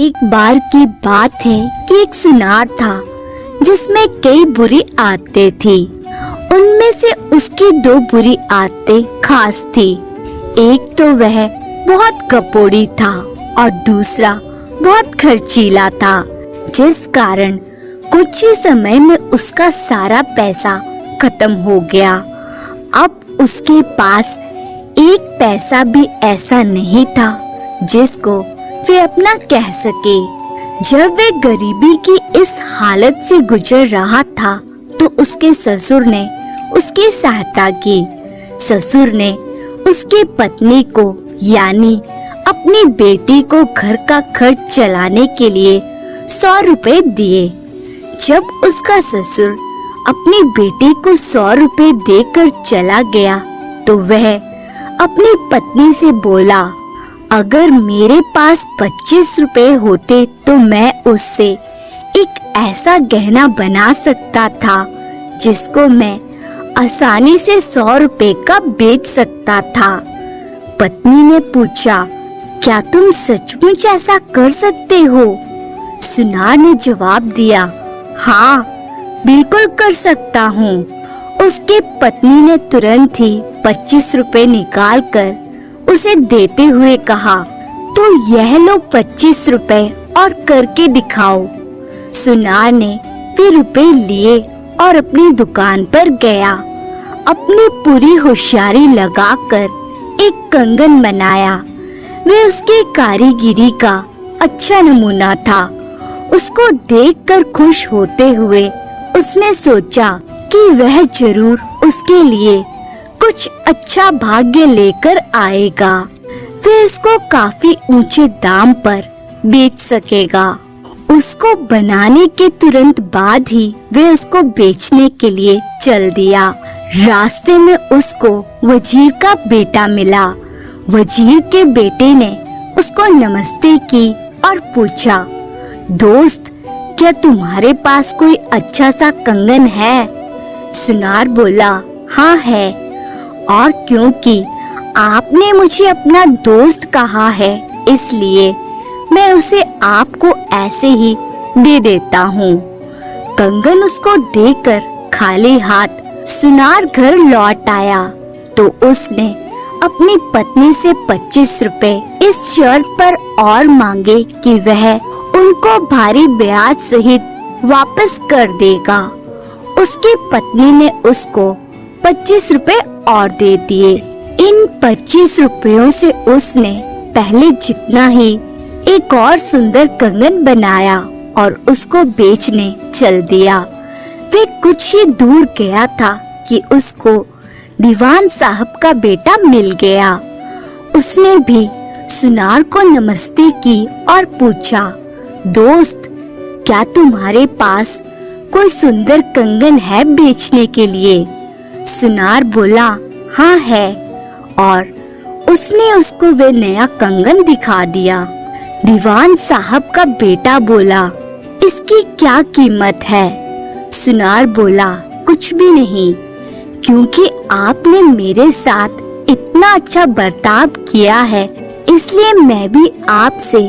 एक बार की बात है कि एक सुनार था जिसमें कई बुरी आदतें थी। उनमें से उसकी दो बुरी आदतें खास थी। एक तो वह बहुत कपोड़ी था और दूसरा बहुत खर्चीला था, जिस कारण कुछ ही समय में उसका सारा पैसा खत्म हो गया। अब उसके पास एक पैसा भी ऐसा नहीं था जिसको वे अपना कह सके। जब वे गरीबी की इस हालत से गुजर रहा था तो उसके ससुर ने उसकी सहायता की। ससुर ने उसकी पत्नी को यानी अपनी बेटी को घर का खर्च चलाने के लिए 100 रुपए दिए। जब उसका ससुर अपनी बेटी को 100 रुपए देकर चला गया तो वह अपनी पत्नी से बोला, अगर मेरे पास 25 रुपए होते तो मैं उससे एक ऐसा गहना बना सकता था जिसको मैं आसानी से 100 रुपए का बेच सकता था। पत्नी ने पूछा, क्या तुम सचमुच ऐसा कर सकते हो? सुनार ने जवाब दिया, हाँ, बिल्कुल कर सकता हूँ। उसके पत्नी ने तुरंत ही 25 रुपए निकालकर उसे देते हुए कहा, तो यह लो 25 रुपए और करके दिखाओ। सुनार ने वे रुपए लिए और अपनी दुकान पर गया। अपनी पूरी होशियारी लगाकर एक कंगन बनाया। वे उसकी कारीगिरी का अच्छा नमूना था। उसको देखकर खुश होते हुए उसने सोचा कि वह जरूर उसके लिए कुछ अच्छा भाग्य लेकर आएगा। वे इसको काफी ऊंचे दाम पर बेच सकेगा। उसको बनाने के तुरंत बाद ही वे उसको बेचने के लिए चल दिया। रास्ते में उसको वजीर का बेटा मिला। वजीर के बेटे ने उसको नमस्ते की और पूछा, दोस्त, क्या तुम्हारे पास कोई अच्छा सा कंगन है? सुनार बोला, हाँ है, और क्योंकि आपने मुझे अपना दोस्त कहा है इसलिए मैं उसे आपको ऐसे ही दे देता हूँ। कंगन उसको देकर खाली हाथ सुनार घर लौट आया तो उसने अपनी पत्नी से 25 रुपए इस शर्त पर और मांगे कि वह उनको भारी ब्याज सहित वापस कर देगा। उसकी पत्नी ने उसको 25 रुपए और दे दिए। इन 25 रुपयों से उसने पहले जितना ही एक और सुंदर कंगन बनाया और उसको बेचने चल दिया। वे कुछ ही दूर गया था कि उसको दीवान साहब का बेटा मिल गया। उसने भी सुनार को नमस्ते की और पूछा, दोस्त, क्या तुम्हारे पास कोई सुंदर कंगन है बेचने के लिए? सुनार बोला, हाँ है, और उसने उसको वे नया कंगन दिखा दिया। दीवान साहब का बेटा बोला, इसकी क्या कीमत है? सुनार बोला, कुछ भी नहीं, क्योंकि आपने मेरे साथ इतना अच्छा बर्ताव किया है इसलिए मैं भी आपसे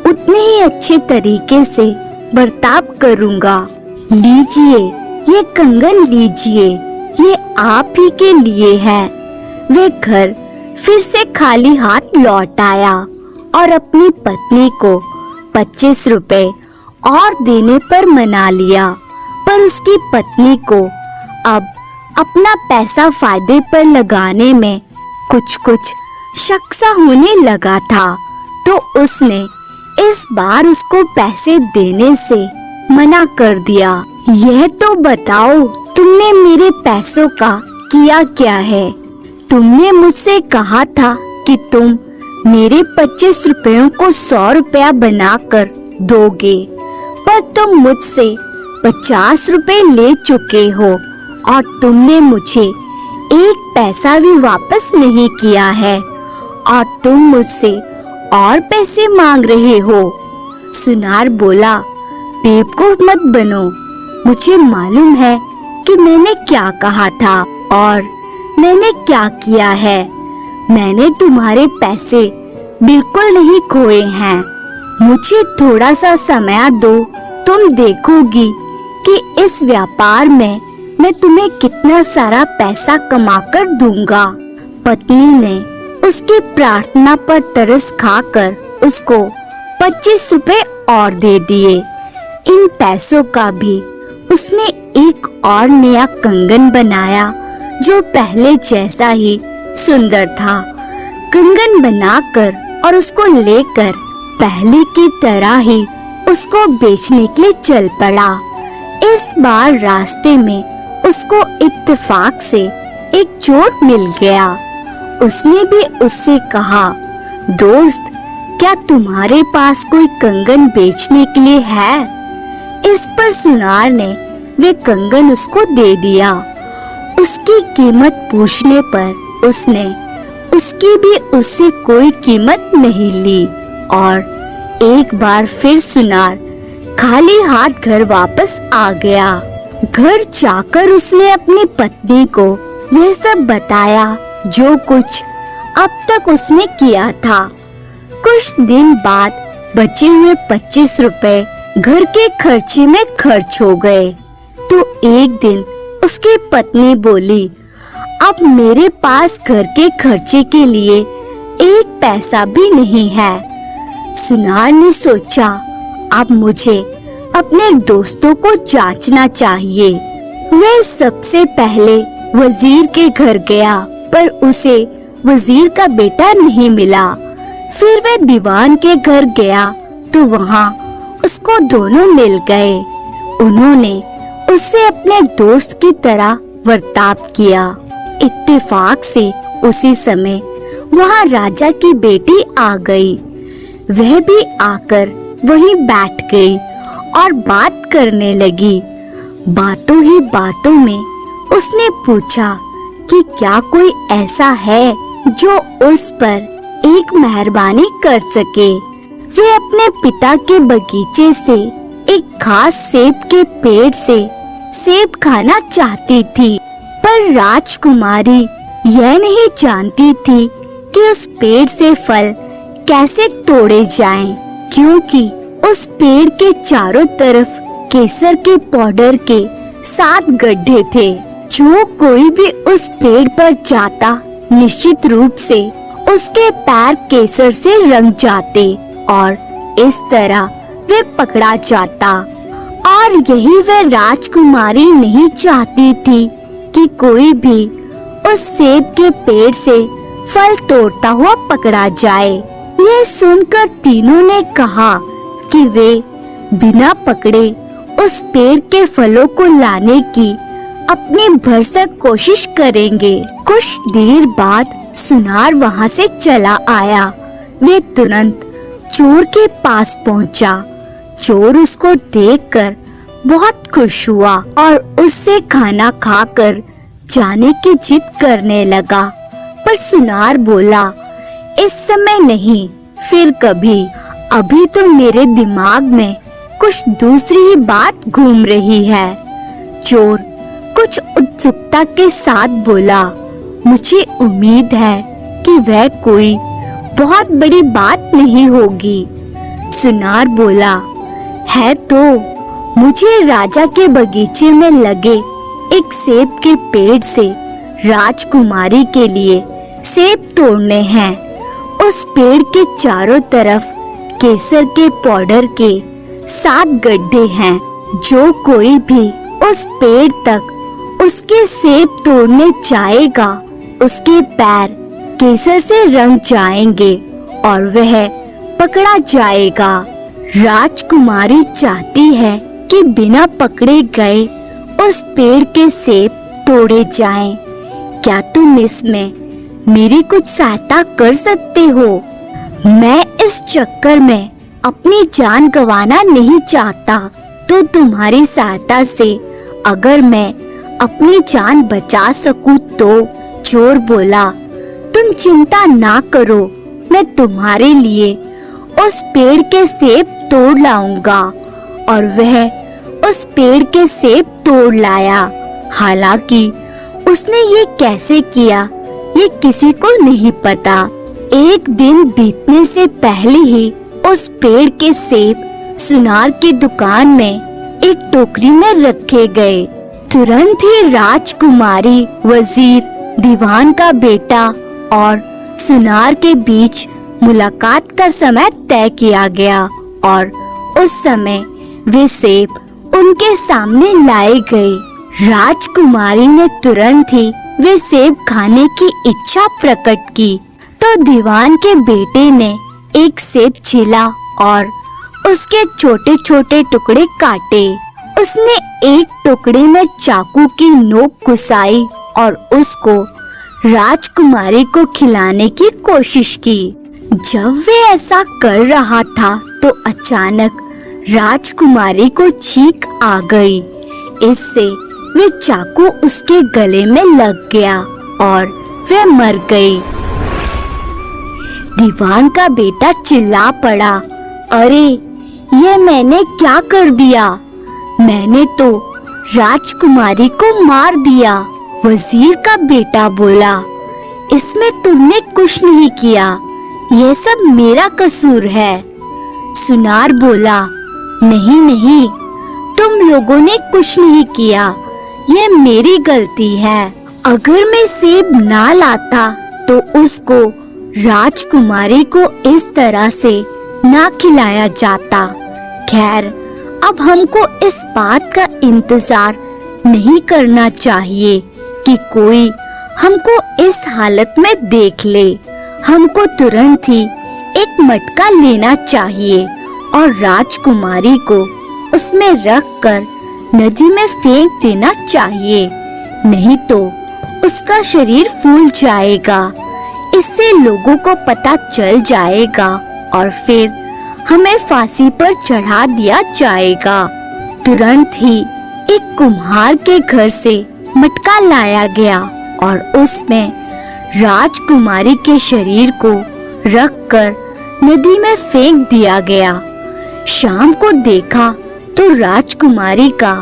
उतने ही अच्छे तरीके से बर्ताव करूँगा। लीजिए, ये कंगन लीजिए, ये आप ही के लिए है। वे घर फिर से खाली हाथ लौट आया और अपनी पत्नी को 25 रुपए और देने पर मना लिया, पर उसकी पत्नी को अब अपना पैसा फायदे पर लगाने में कुछ शक सा होने लगा था, तो उसने इस बार उसको पैसे देने से मना कर दिया। यह तो बताओ, तुमने मेरे पैसों का किया क्या है? तुमने मुझसे कहा था कि तुम मेरे 25 रुपयों को 100 रुपया बनाकर दोगे, पर तुम मुझसे 50 रुपए ले चुके हो और तुमने मुझे एक पैसा भी वापस नहीं किया है और तुम मुझसे और पैसे मांग रहे हो। सुनार बोला, बेवकूफ मत बनो, मुझे मालूम है कि मैंने क्या कहा था और मैंने क्या किया है। मैंने तुम्हारे पैसे बिल्कुल नहीं खोए हैं। मुझे थोड़ा सा समय दो, तुम देखोगी कि इस व्यापार में मैं तुम्हें कितना सारा पैसा कमा कर दूंगा। पत्नी ने उसकी प्रार्थना पर तरस खाकर उसको 25 रुपए और दे दिए। इन पैसों का भी उसने एक और नया कंगन बनाया जो पहले जैसा ही सुंदर था। कंगन बनाकर और उसको लेकर पहले की तरह ही उसको बेचने के लिए चल पड़ा। इस बार रास्ते में उसको इत्तेफाक से एक चोर मिल गया। उसने भी उससे कहा, दोस्त, क्या तुम्हारे पास कोई कंगन बेचने के लिए है? इस पर सुनार ने वे कंगन उसको दे दिया। उसकी कीमत पूछने पर उसने उसकी भी उससे कोई कीमत नहीं ली और एक बार फिर सुनार खाली हाथ घर वापस आ गया। घर जाकर उसने अपनी पत्नी को वह सब बताया जो कुछ अब तक उसने किया था। कुछ दिन बाद बचे हुए 25 रुपए घर के खर्चे में खर्च हो गए। तो एक दिन उसकी पत्नी बोली, अब मेरे पास घर के खर्चे के लिए एक पैसा भी नहीं है। सुनार ने सोचा, अब मुझे अपने दोस्तों को जांचना चाहिए। वह सबसे पहले वजीर के घर गया, पर उसे वजीर का बेटा नहीं मिला। फिर वह दीवान के घर गया तो वहाँ उसको दोनों मिल गए। उन्होंने उससे अपने दोस्त की तरह बर्ताव किया। इत्तेफाक से उसी समय वहाँ राजा की बेटी आ गई। वह भी आकर वहीं बैठ गई और बात करने लगी। बातों ही बातों में उसने पूछा कि क्या कोई ऐसा है जो उस पर एक मेहरबानी कर सके। वे अपने पिता के बगीचे से एक खास सेब के पेड़ से सेब खाना चाहती थी, पर राजकुमारी यह नहीं जानती थी कि उस पेड़ से फल कैसे तोड़े जाएं, क्योंकि उस पेड़ के चारों तरफ केसर के पाउडर के 7 गड्ढे थे। जो कोई भी उस पेड़ पर जाता निश्चित रूप से उसके पैर केसर से रंग जाते और इस तरह वे पकड़ा जाता। और यही वह राजकुमारी नहीं चाहती थी कि कोई भी उस सेब के पेड़ से फल तोड़ता हुआ पकड़ा जाए। यह सुनकर तीनों ने कहा कि वे बिना पकड़े उस पेड़ के फलों को लाने की अपनी भरसक कोशिश करेंगे। कुछ देर बाद सुनार वहाँ से चला आया। वे तुरंत चोर के पास पहुँचा। चोर उसको देखकर बहुत खुश हुआ और उससे खाना खाकर जाने की जिद करने लगा। पर सुनार बोला, इस समय नहीं, फिर कभी। अभी तो मेरे दिमाग में कुछ दूसरी ही बात घूम रही है। चोर कुछ उत्सुकता के साथ बोला, मुझे उम्मीद है कि वह कोई बहुत बड़ी बात नहीं होगी। सुनार बोला, है तो। मुझे राजा के बगीचे में लगे एक सेब के पेड़ से राजकुमारी के लिए सेब तोड़ने हैं। उस पेड़ के चारों तरफ केसर के पाउडर के 7 गड्ढे हैं। जो कोई भी उस पेड़ तक उसके सेब तोड़ने जाएगा, उसके पैर केसर से रंग जाएंगे और वह पकड़ा जाएगा। राजकुमारी चाहती है कि बिना पकड़े गए उस पेड़ के सेब तोड़े जाएं। क्या तुम इसमें मेरी कुछ सहायता कर सकते हो? मैं इस चक्कर में अपनी जान गंवाना नहीं चाहता, तो तुम्हारी सहायता से अगर मैं अपनी जान बचा सकूं तो। चोर बोला, तुम चिंता ना करो, मैं तुम्हारे लिए उस पेड़ के सेब तोड़ लाऊंगा। और वह उस पेड़ के सेब तोड़ लाया। हालांकि उसने ये कैसे किया ये किसी को नहीं पता। एक दिन बीतने से पहले ही उस पेड़ के सेब सुनार की दुकान में एक टोकरी में रखे गए। तुरंत ही राजकुमारी, वजीर, दीवान का बेटा और सुनार के बीच मुलाकात का समय तय किया गया और उस समय वे सेब उनके सामने लाए गए। राजकुमारी ने तुरंत ही वे सेब खाने की इच्छा प्रकट की, तो दीवान के बेटे ने एक सेब छीला और उसके छोटे छोटे टुकड़े काटे। उसने एक टुकड़े में चाकू की नोक घुसाई और उसको राजकुमारी को खिलाने की कोशिश की। जब वे ऐसा कर रहा था तो अचानक राजकुमारी को छींक आ गई। इससे वे चाकू उसके गले में लग गया और वे मर गई। दीवान का बेटा चिल्ला पड़ा, अरे ये मैंने क्या कर दिया? मैंने तो राजकुमारी को मार दिया। वजीर का बेटा बोला, इसमें तुमने कुछ नहीं किया, ये सब मेरा कसूर है। सुनार बोला, नहीं नहीं, तुम लोगों ने कुछ नहीं किया, ये मेरी गलती है। अगर मैं सेब ना लाता तो उसको राजकुमारी को इस तरह से ना खिलाया जाता। खैर, अब हमको इस बात का इंतजार नहीं करना चाहिए कि कोई हमको इस हालत में देख ले। हमको तुरंत ही एक मटका लेना चाहिए और राजकुमारी को उसमें रखकर नदी में फेंक देना चाहिए, नहीं तो उसका शरीर फूल जाएगा। इससे लोगों को पता चल जाएगा और फिर हमें फांसी पर चढ़ा दिया जाएगा। तुरंत ही एक कुम्हार के घर से मटका लाया गया और उसमें राजकुमारी के शरीर को रखकर नदी में फेंक दिया गया। शाम को देखा तो राजकुमारी का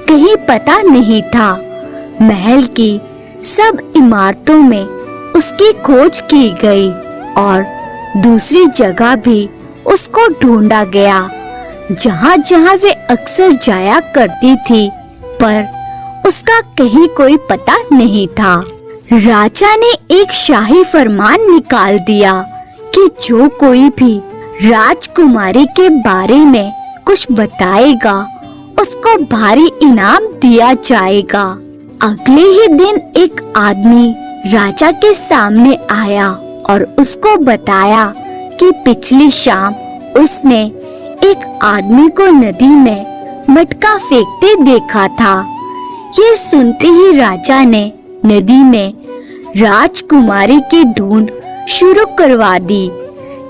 कहीं पता नहीं था। महल की सब इमारतों में उसकी खोज की गई और दूसरी जगह भी उसको ढूंढा गया, जहाँ जहाँ वे अक्सर जाया करती थी, पर उसका कहीं कोई पता नहीं था। राजा ने एक शाही फरमान निकाल दिया कि जो कोई भी राजकुमारी के बारे में कुछ बताएगा उसको भारी इनाम दिया जाएगा। अगले ही दिन एक आदमी राजा के सामने आया और उसको बताया कि पिछली शाम उसने एक आदमी को नदी में मटका फेंकते देखा था। ये सुनते ही राजा ने नदी में राजकुमारी की ढूंढ शुरू करवा दी।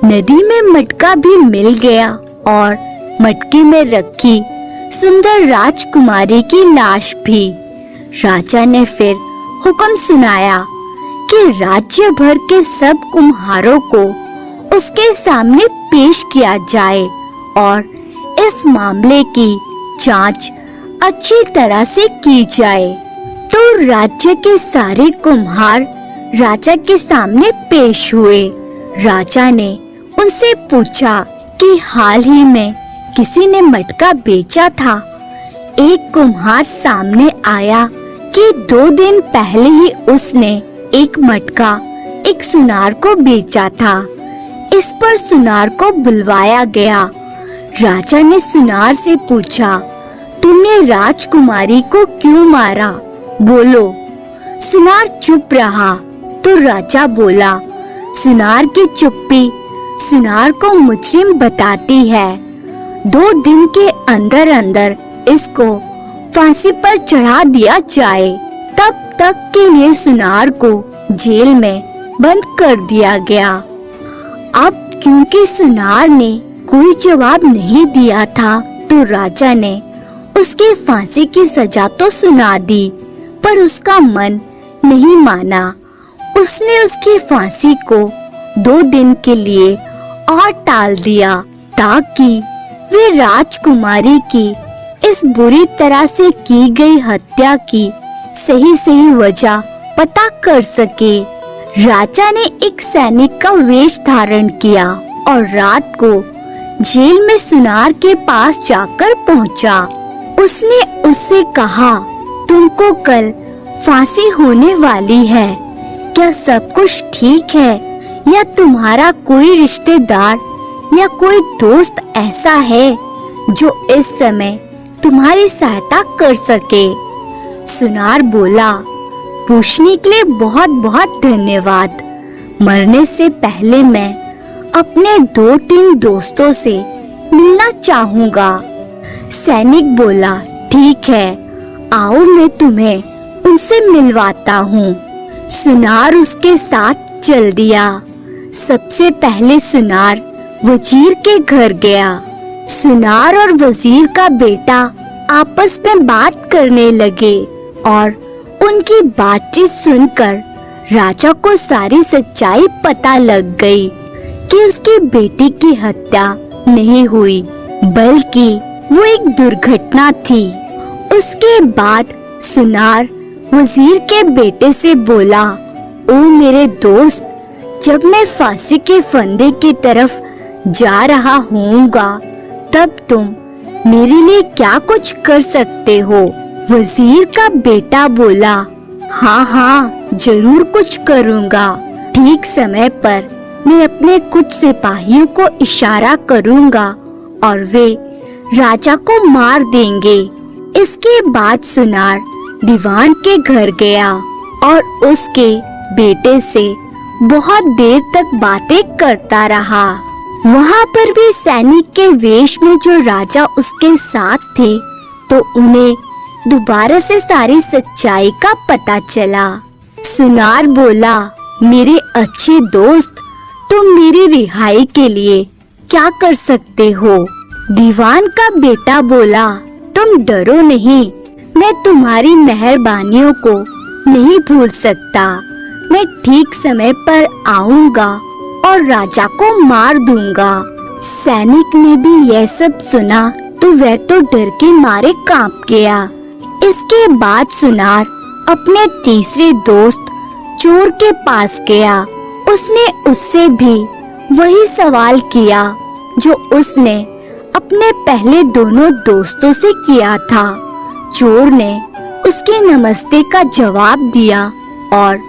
नदी में मटका भी मिल गया और मटके में रखी सुंदर राजकुमारी की लाश भी। राजा ने फिर हुक्म सुनाया कि राज्य भर के सब कुम्हारों को उसके सामने पेश किया जाए और इस मामले की जांच अच्छी तरह से की जाए। तो राज्य के सारे कुम्हार राजा के सामने पेश हुए। राजा ने उनसे पूछा कि हाल ही में किसी ने मटका बेचा था। एक कुम्हार सामने आया कि 2 दिन पहले ही उसने एक मटका एक सुनार को बेचा था। इस पर सुनार को बुलवाया गया। राजा ने सुनार से पूछा, तुमने राजकुमारी को क्यों मारा? बोलो। सुनार चुप रहा तो राजा बोला, सुनार की चुप्पी सुनार को मुजरिम बताती है। 2 दिन के अंदर अंदर इसको फांसी पर चढ़ा दिया जाए। तब तक के लिए सुनार को जेल में बंद कर दिया गया। अब क्योंकि सुनार ने कोई जवाब नहीं दिया था तो राजा ने उसकी फांसी की सजा तो सुना दी, पर उसका मन नहीं माना। उसने उसकी फांसी को 2 दिन के लिए और टाल दिया ताकि वे राजकुमारी की इस बुरी तरह से की गई हत्या की सही वजह पता कर सके। राजा ने एक सैनिक का वेश धारण किया और रात को जेल में सुनार के पास जाकर पहुंचा। उसने उससे कहा, तुमको कल फांसी होने वाली है, क्या सब कुछ ठीक है या तुम्हारा कोई रिश्तेदार या कोई दोस्त ऐसा है जो इस समय तुम्हारी सहायता कर सके? सुनार बोला, पूछने के लिए बहुत बहुत धन्यवाद। मरने से पहले मैं अपने 2-3 दोस्तों से मिलना चाहूँगा। सैनिक बोला, ठीक है, आओ मैं तुम्हें उनसे मिलवाता हूँ। सुनार उसके साथ चल दिया। सबसे पहले सुनार वजीर के घर गया। सुनार और वजीर का बेटा आपस में बात करने लगे और उनकी बातचीत सुनकर राजा को सारी सच्चाई पता लग गई कि उसकी बेटी की हत्या नहीं हुई, बल्कि वो एक दुर्घटना थी। उसके बाद सुनार वजीर के बेटे से बोला, ओ मेरे दोस्त, जब मैं फांसी के फंदे की तरफ जा रहा होऊंगा तब तुम मेरे लिए क्या कुछ कर सकते हो? वजीर का बेटा बोला, हाँ हाँ, जरूर कुछ करूँगा। ठीक समय पर मैं अपने कुछ सिपाहियों को इशारा करूँगा और वे राजा को मार देंगे। इसके बाद सुनार दीवान के घर गया और उसके बेटे से बहुत देर तक बातें करता रहा। वहाँ पर भी सैनिक के वेश में जो राजा उसके साथ थे, तो उन्हें दोबारा से सारी सच्चाई का पता चला। सुनार बोला, मेरे अच्छे दोस्त, तुम मेरी रिहाई के लिए क्या कर सकते हो? दीवान का बेटा बोला, तुम डरो नहीं, मैं तुम्हारी मेहरबानियों को नहीं भूल सकता। मैं ठीक समय पर आऊंगा और राजा को मार दूंगा। सैनिक ने भी यह सब सुना तो वह तो डर के मारे कांप गया। इसके बाद सुनार अपने तीसरे दोस्त चोर के पास गया। उसने उससे भी वही सवाल किया जो उसने अपने पहले दोनों दोस्तों से किया था। चोर ने उसके नमस्ते का जवाब दिया और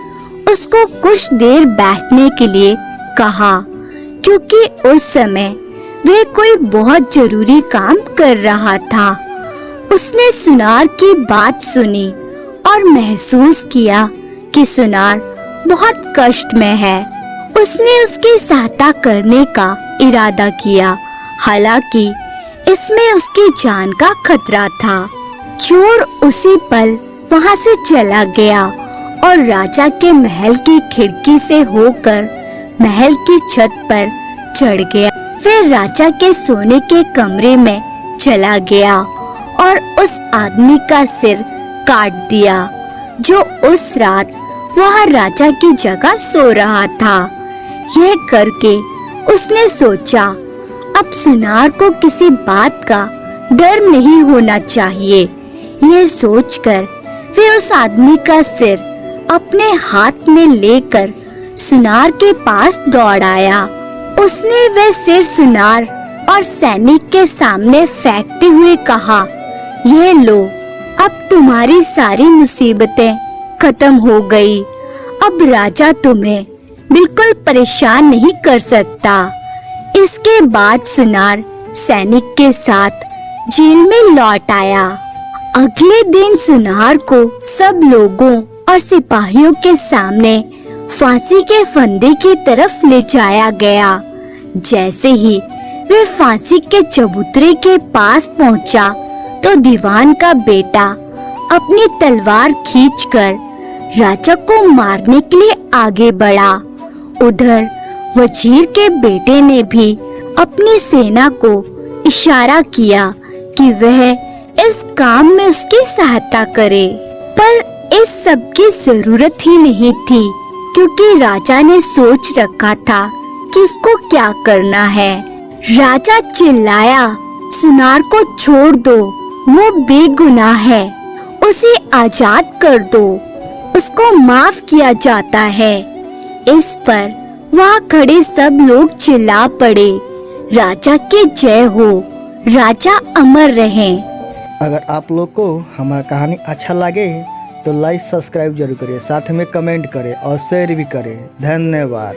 उसको कुछ देर बैठने के लिए कहा, क्योंकि उस समय वह कोई बहुत जरूरी काम कर रहा था। उसने सुनार की बात सुनी और महसूस किया कि सुनार बहुत कष्ट में है। उसने उसकी सहायता करने का इरादा किया, हालांकि इसमें उसकी जान का खतरा था। चोर उसी पल वहां से चला गया और राजा के महल की खिड़की से होकर महल की छत पर चढ़ गया। फिर राजा के सोने के कमरे में चला गया और उस आदमी का सिर काट दिया जो उस रात वहाँ राजा की जगह सो रहा था। यह करके उसने सोचा, अब सुनार को किसी बात का डर नहीं होना चाहिए। यह सोचकर वे उस आदमी का सिर अपने हाथ में लेकर सुनार के पास दौड़ आया। उसने वह सिर सुनार और सैनिक के सामने फेंकते हुए कहा, यह लो, अब तुम्हारी सारी मुसीबतें खत्म हो गई। अब राजा तुम्हें बिल्कुल परेशान नहीं कर सकता। इसके बाद सुनार सैनिक के साथ जेल में लौट आया। अगले दिन सुनार को सब लोगों और सिपाहियों के सामने फांसी के फंदे की तरफ ले जाया गया। जैसे ही वे फांसी के चबूतरे के पास पहुंचा, तो दीवान का बेटा अपनी तलवार खींचकर राजा को मारने के लिए आगे बढ़ा। उधर वजीर के बेटे ने भी अपनी सेना को इशारा किया कि वह इस काम में उसकी सहायता करे, पर इस सब की जरूरत ही नहीं थी, क्योंकि राजा ने सोच रखा था कि उसको क्या करना है। राजा चिल्लाया, सुनार को छोड़ दो, वो बेगुनाह है, उसे आजाद कर दो, उसको माफ किया जाता है। इस पर वहाँ खड़े सब लोग चिल्ला पड़े, राजा के जय हो, राजा अमर रहे। अगर आप लोग को हमारा कहानी अच्छा लगे तो लाइक सब्सक्राइब जरूर करें, साथ में कमेंट करें और शेयर भी करें। धन्यवाद।